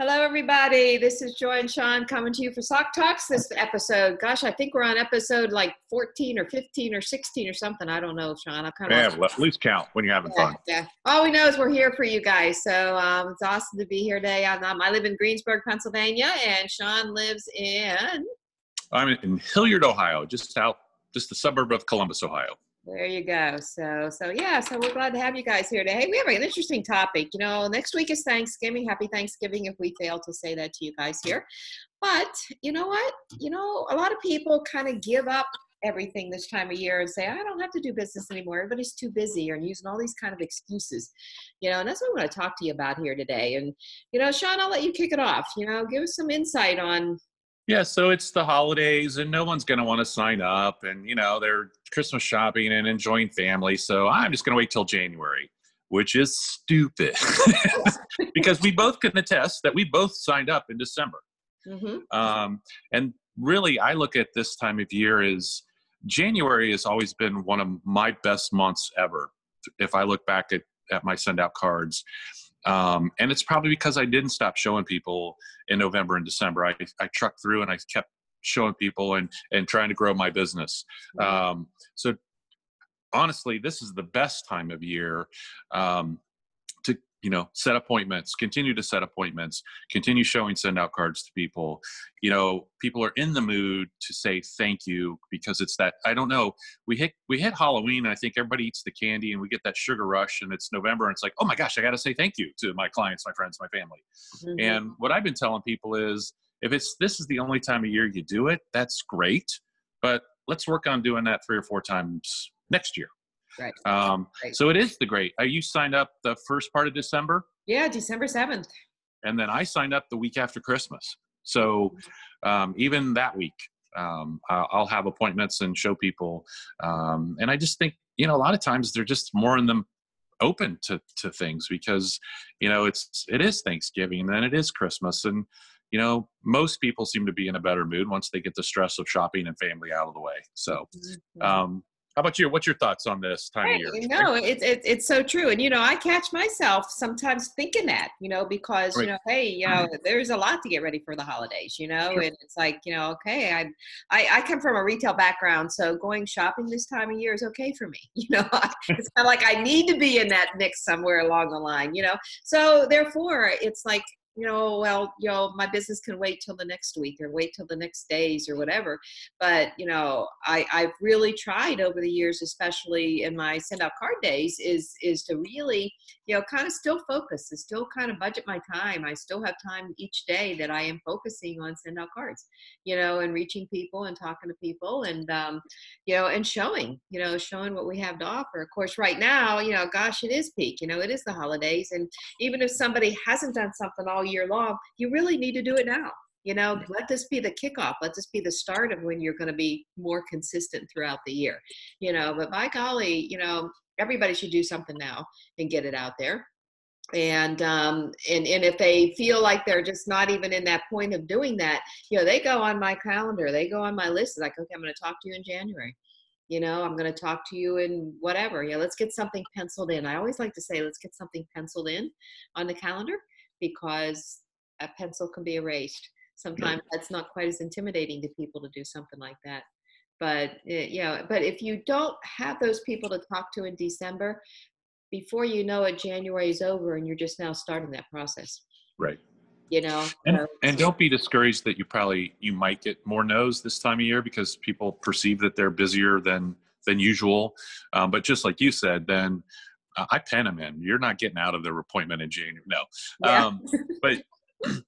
Hello, everybody. This is Joy and Sean coming to you for SOC Talks this episode. Gosh, I think we're on episode like 14 or 15 or 16 or something. I don't know, Sean. I'm kind of at least count when you're having fun. Yeah. All we know is we're here for you guys. So it's awesome to be here today. I live in Greensburg, Pennsylvania, and Sean lives in... I'm in Hilliard, Ohio, just a suburb of Columbus, Ohio. There you go. So we're glad to have you guys here today. Hey, we have an interesting topic. Next week is Thanksgiving. Happy Thanksgiving if we fail to say that to you guys here. But you know what? A lot of people kind of give up everything this time of year and say, I don't have to do business anymore. Everybody's too busy, or using all these kind of excuses. And that's what I want to talk to you about here today. And, Sean, I'll let you kick it off. Give us some insight on. Yeah, so it's the holidays and no one's going to want to sign up, and, they're Christmas shopping and enjoying family. So I'm just going to wait till January, which is stupid because we both can attest that we both signed up in December. Mm-hmm. And really, I look at this time of year as January has always been one of my best months ever. If I look back at my send out cards, and it's probably because I didn't stop showing people in November and December. I trucked through and I kept showing people and trying to grow my business. So honestly, this is the best time of year to set appointments, continue to set appointments, continue showing send out cards to people. People are in the mood to say thank you because it's that, I don't know, we hit Halloween and I think everybody eats the candy and we get that sugar rush and it's November and it's like, oh my gosh, I got to say thank you to my clients, my friends, my family. Mm-hmm. And what I've been telling people is this is the only time of year you do it, that's great, but let's work on doing that 3 or 4 times next year. Right. So it is the great. You signed up the first part of December? Yeah, December 7th. And then I signed up the week after Christmas. So even that week, I'll have appointments and show people. And I just think, a lot of times they're just more in them open to things because, it is Thanksgiving and then it is Christmas. And, most people seem to be in a better mood once they get the stress of shopping and family out of the way. So, how about you? What's your thoughts on this time of year? It's so true. And, I catch myself sometimes thinking that, because, right. Hey, there's a lot to get ready for the holidays, sure. And it's like, okay, I come from a retail background, so going shopping this time of year is okay for me. It's kind of like I need to be in that mix somewhere along the line, so therefore it's like, my business can wait till the next week or wait till the next days or whatever. But, I've really tried over the years, especially in my send out card days, is to really, kind of still focus and still kind of budget my time. I still have time each day that I am focusing on send out cards, and reaching people and talking to people and, and showing what we have to offer. Of course, right now, gosh, it is peak, it is the holidays. And even if somebody hasn't done something all year long, you really need to do it now. Let this be the kickoff. Let this be the start of when you're going to be more consistent throughout the year. But by golly, everybody should do something now and get it out there. And if they feel like they're just not even in that point of doing that, they go on my calendar, they go on my list. It's like, okay, I'm going to talk to you in January. I'm going to talk to you in whatever. Let's get something penciled in. I always like to say, let's get something penciled in on the calendar, because a pencil can be erased. Sometimes that's not quite as intimidating to people to do something like that. But but if you don't have those people to talk to in December, before you know it, January is over and you're just now starting that process. Right. And don't be discouraged that you might get more no's this time of year because people perceive that they're busier than usual. But just like you said, then I pen them in. You're not getting out of their appointment in January. No. Yeah. But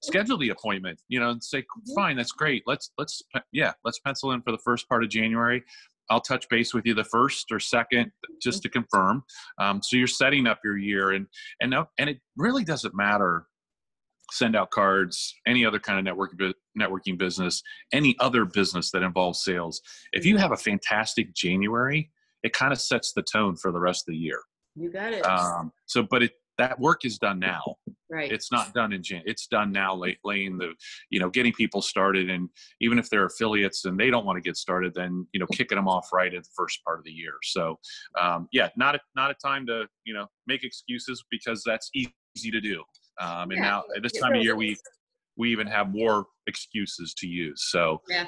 schedule the appointment, and say, fine, that's great. Let's pencil in for the first part of January. I'll touch base with you the 1st or 2nd just to confirm. So you're setting up your year and it really doesn't matter. Send out cards, any other kind of networking business, any other business that involves sales. If you have a fantastic January, it kind of sets the tone for the rest of the year. You got it. But that work is done now. Right. It's not done in January. It's done now, laying the, getting people started. And even if they're affiliates and they don't want to get started, then, kicking them off right at the first part of the year. So, not a time to, make excuses because that's easy to do. And now at this time of year, we even have more excuses to use. So Yeah,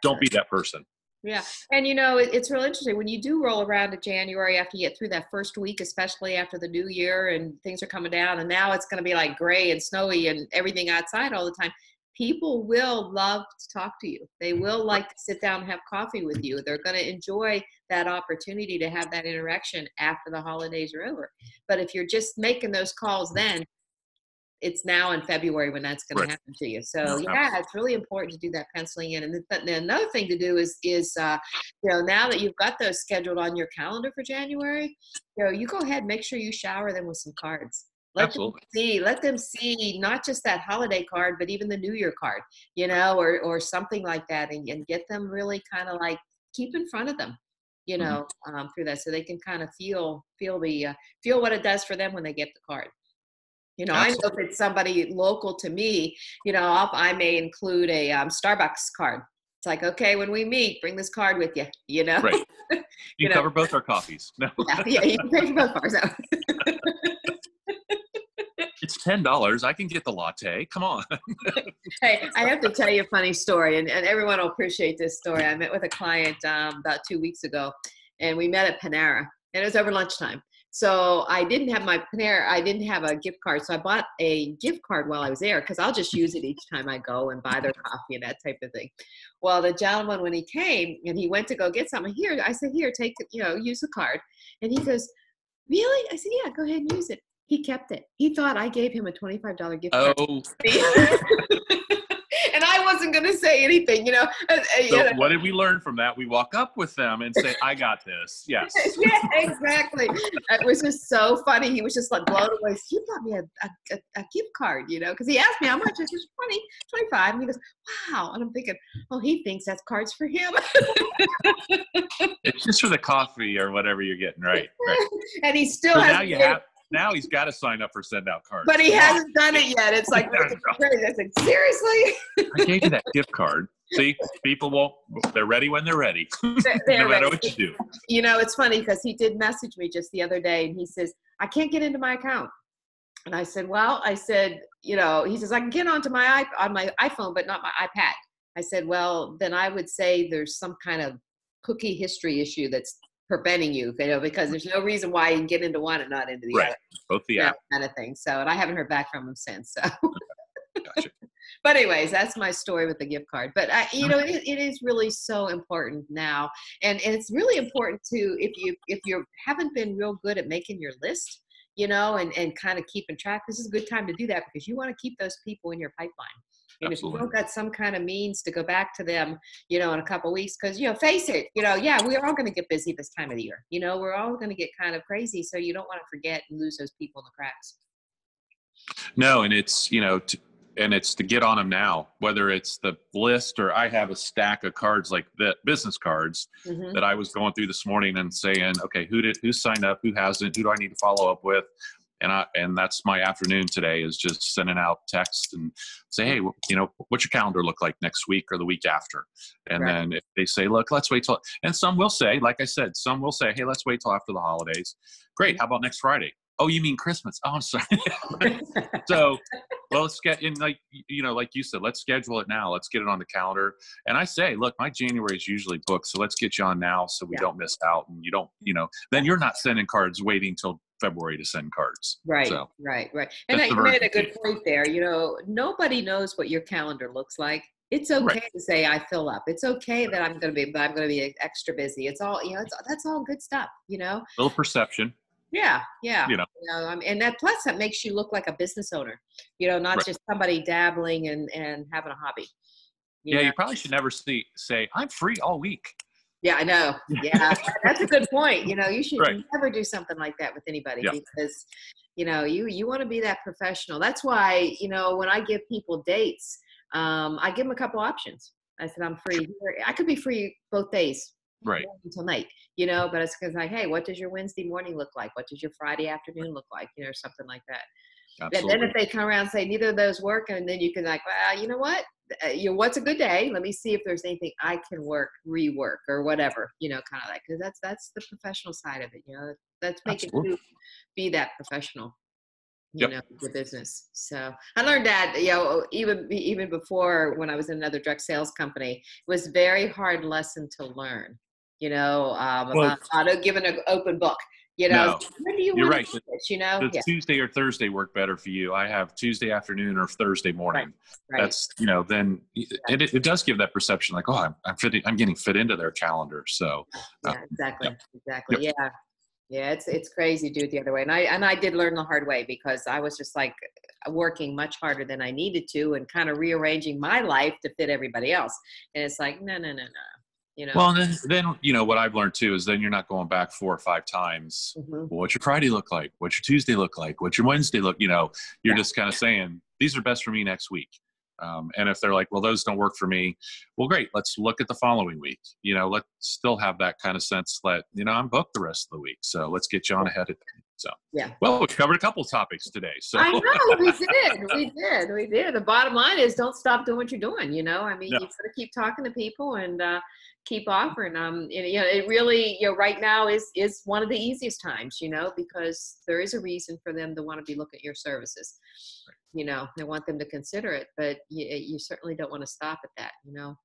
don't be that person. Yeah. And it's real interesting when you do roll around to January after you get through that first week, especially after the new year and things are coming down. And now it's going to be like gray and snowy and everything outside all the time. People will love to talk to you. They will like to sit down and have coffee with you. They're going to enjoy that opportunity to have that interaction after the holidays are over. But if you're just making those calls then, it's now in February when that's going to happen to you. So yeah, it's really important to do that penciling in. And then another thing to do is now that you've got those scheduled on your calendar for January, you go ahead, make sure you shower them with some cards. Let them see not just that holiday card, but even the New Year card, or something like that, and get them really kind of like keep in front of them, through that, so they can kind of feel what it does for them when they get the card. I know if it's somebody local to me, I may include a Starbucks card. It's like, okay, when we meet, bring this card with you, Right. You cover both our coffees. No. Yeah, you can pay for both ours. It's $10. I can get the latte. Come on. Hey, I have to tell you a funny story, and everyone will appreciate this story. I met with a client about 2 weeks ago, and we met at Panera, and it was over lunchtime. So I didn't have my Panera, I didn't have a gift card. So I bought a gift card while I was there because I'll just use it each time I go and buy their coffee and that type of thing. Well, the gentleman, when he came and he went to go get something, I said, here, take it, use the card. And he goes, really? I said, yeah, go ahead and use it. He kept it. He thought I gave him a $25 gift card. Oh. And I wasn't going to say anything, So what did we learn from that? We walk up with them and say, I got this. Yes. Yeah, exactly. It was just so funny. He was just like blown away. You bought me a gift card, because he asked me how much. I said, 20, 25. And he goes, wow. And I'm thinking, oh, he thinks that's cards for him. It's just for the coffee or whatever you're getting, right? And he still has. Now he's got to sign up for send out cards. But he hasn't done it yet. It's like, I said, seriously? I gave you that gift card. See, people they're ready when they're ready. No matter what you do. It's funny because he did message me just the other day and he says, I can't get into my account. And I said, he says, I can get onto my iPhone, but not my iPad. I said, well, then I would say there's some kind of cookie history issue that's preventing you, because there's no reason why you can get into one and not into the other. Both the app kind of thing. So, and I haven't heard back from him since. So, gotcha. But anyways, that's my story with the gift card. But it is really so important now, and it's really important to if you haven't been real good at making your list, and kind of keeping track. This is a good time to do that because you want to keep those people in your pipeline. And Absolutely. if you don't got some kind of means to go back to them, in a couple of weeks, because, face it, we're all going to get busy this time of the year. We're all going to get kind of crazy. So you don't want to forget and lose those people in the cracks. No, and it's, it's to get on them now, whether it's the list or I have a stack of cards like the business cards that I was going through this morning and saying, okay, who signed up, who hasn't, who do I need to follow up with? And that's my afternoon today is just sending out text and say, hey, what's your calendar look like next week or the week after? And then if they say, look, let's wait till, and some will say, like I said, some will say, hey, let's wait till after the holidays. Great. How about next Friday? Oh, you mean Christmas? Oh, I'm sorry. So, well, let's get in, like you said, let's schedule it now. Let's get it on the calendar. And I say, look, my January is usually booked. So let's get you on now so we don't miss out. And you don't, then you're not sending cards waiting till February to send cards. Right, so, right. And you made a good point there. Nobody knows what your calendar looks like. It's okay to say I fill up. It's okay that I'm going to be extra busy. It's all, that's all good stuff, A little perception. Yeah. And that plus that makes you look like a business owner, not just somebody dabbling and having a hobby. You probably should never say I'm free all week. Yeah, I know. Yeah, that's a good point. You should never do something like that with anybody because, you want to be that professional. That's why, when I give people dates, I give them a couple options. I said, I'm free here. I could be free both days. Until night, but it's because like, hey, what does your Wednesday morning look like? What does your Friday afternoon look like? Something like that. Absolutely. And then if they come around and say neither of those work, and then you can like, well, you know what? What's a good day? Let me see if there's anything I can rework or whatever, kind of like, because that's the professional side of it. That's making you be that professional. you know, the business. So I learned that, you know, even before, when I was in another direct sales company, it was a very hard lesson to learn, you know, about how to give an open book, you know. No, When do you you're want right. to do this, you know? Does Tuesday or Thursday work better for you? I have Tuesday afternoon or Thursday morning. Right. That's, you know, then it does give that perception like, oh, I'm getting fit into their calendar. So Exactly. yep. Exactly. Yep. Yeah. Yeah. It's crazy to do it the other way. And I did learn the hard way, because I was just like working much harder than I needed to, and kind of rearranging my life to fit everybody else. And it's like, no. You know. Well, and then, you know, what I've learned too is then you're not going back 4 or 5 times. Well, what's your Friday look like? What's your Tuesday look like? What's your Wednesday look? You know, you're just kind of saying, these are best for me next week. And if they're like, well, those don't work for me, well, great. Let's look at the following week. You know, let's still have that kind of sense that, you know, I'm booked the rest of the week. So let's get you on ahead of it. So, well, we covered a couple of topics today. So I know we did. The bottom line is, don't stop doing what you're doing. You know, I mean, you got to keep talking to people and keep offering. You know, it really, you know, right now is one of the easiest times, you know, because there is a reason for them to want to be looking at your services. You know, they want them to consider it, but you certainly don't want to stop at that, you know.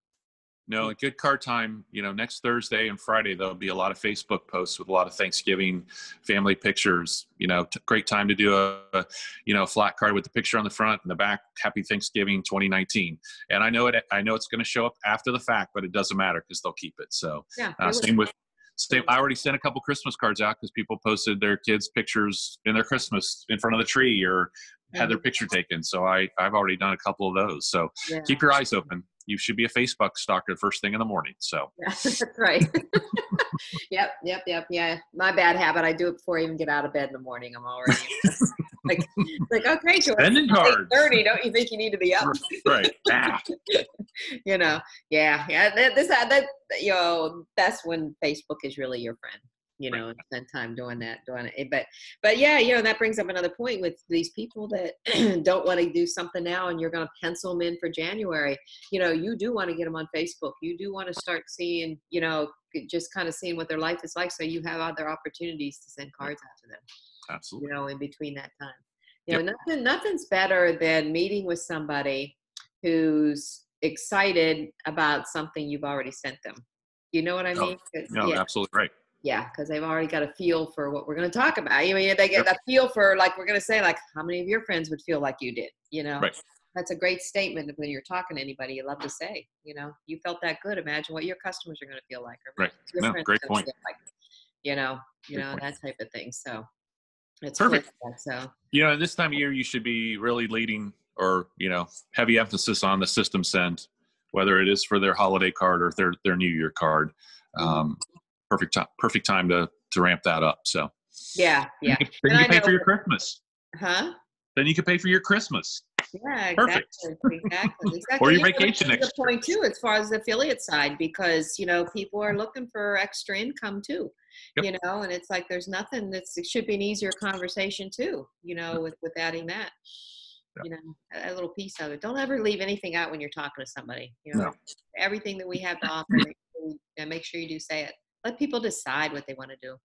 No, a good card time, you know, next Thursday and Friday, there'll be a lot of Facebook posts with a lot of Thanksgiving family pictures, you know, great time to do a, you know, flat card with the picture on the front and the back, Happy Thanksgiving 2019. And I know it's going to show up after the fact, but it doesn't matter because they'll keep it. So I already sent a couple Christmas cards out because people posted their kids' pictures in their Christmas in front of the tree or had their picture taken. So I've already done a couple of those. So keep your eyes open. You should be a Facebook stalker first thing in the morning. So that's right. Yep. Yeah. My bad habit. I do it before I even get out of bed in the morning. I'm already like, okay, George, sending cards. 8:30. Don't you think you need to be up? Right. You know. Yeah. That you know, that's when Facebook is really your friend. You know, and spend time doing it. But yeah, you know, that brings up another point with these people that don't want to do something now, and you're going to pencil them in for January. You know, you do want to get them on Facebook. You do want to start seeing, you know, just kind of seeing what their life is like, so you have other opportunities to send cards out to them. Absolutely. You know, in between that time. You know, nothing's better than meeting with somebody who's excited about something you've already sent them. You know what I mean? No, absolutely right. Yeah, because they've already got a feel for what we're going to talk about. I mean, they get a feel for, like, we're going to say, like, how many of your friends would feel like you did, you know? Right. That's a great statement when you're talking to anybody. You love to say, you know, you felt that good. Imagine what your customers are going to feel like. Or right. Your No, great point. like, you know, that type of thing. So it's perfect. Cool. So, you know, this time of year, you should be really leading or, you know, heavy emphasis on the system send, whether it is for their holiday card or their New Year card. Perfect time to ramp that up. So yeah. Then you can pay for your Christmas. Huh? Then you can pay for your Christmas. Yeah, perfect. Exactly. Or your vacation next year. Point too, as far as the affiliate side, because, you know, people are looking for extra income too. You know, and it's like there's nothing it should be an easier conversation too. You know, with adding that. You know, a little piece of it. Don't ever leave anything out when you're talking to somebody. You know, everything that we have to offer, make sure you do say it. Let people decide what they want to do.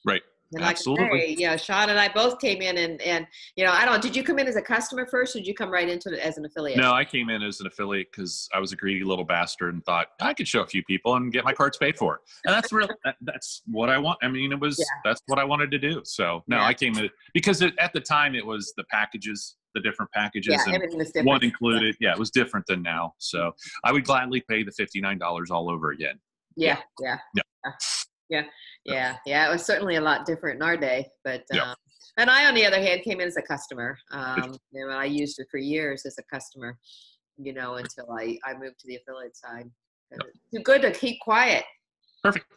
Right. And like absolutely. I say, yeah, Sean and I both came in and you know, I don't. Did you come in as a customer first, or did you come right into it as an affiliate? No, I came in as an affiliate because I was a greedy little bastard and thought I could show a few people and get my cards paid for. And that's real. That's what I want. I mean, that's what I wanted to do. So no, I came in because at the time it was the packages. The different packages and one included. Yeah, it was different than now. So I would gladly pay the $59 all over again. Yeah. It was certainly a lot different in our day, but and I, on the other hand, came in as a customer. You know, I used it for years as a customer, you know, until I moved to the affiliate side. Too good to keep quiet. Perfect.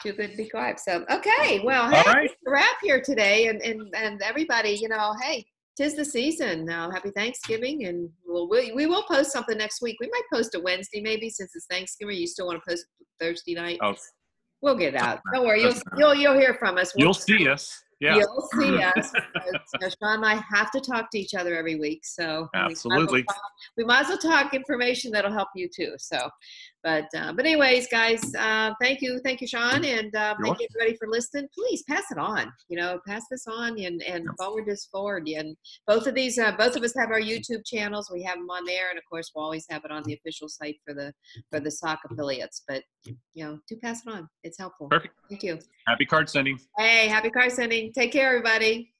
Too good to be quiet. So okay, well, hey, all right. Wrap here today, and everybody, you know, hey. 'Tis the season now. Happy Thanksgiving, and we will post something next week. We might post a Wednesday, maybe, since it's Thanksgiving. You still want to post Thursday night? Oh, we'll get it out. Don't worry. You'll hear from us. You'll see us. Yeah. You'll see us. Sean and I have to talk to each other every week, so Absolutely. we might as well talk information that'll help you too. So, but anyways, guys, thank you, Sean, and thank you everybody for listening. Please pass it on. Pass this on and forward this forward. And both of us have our YouTube channels. We have them on there, and of course, we'll always have it on the official site for the SOC affiliates. But do pass it on. It's helpful. Perfect. Thank you. Happy card sending. Hey, happy card sending. Take care, everybody.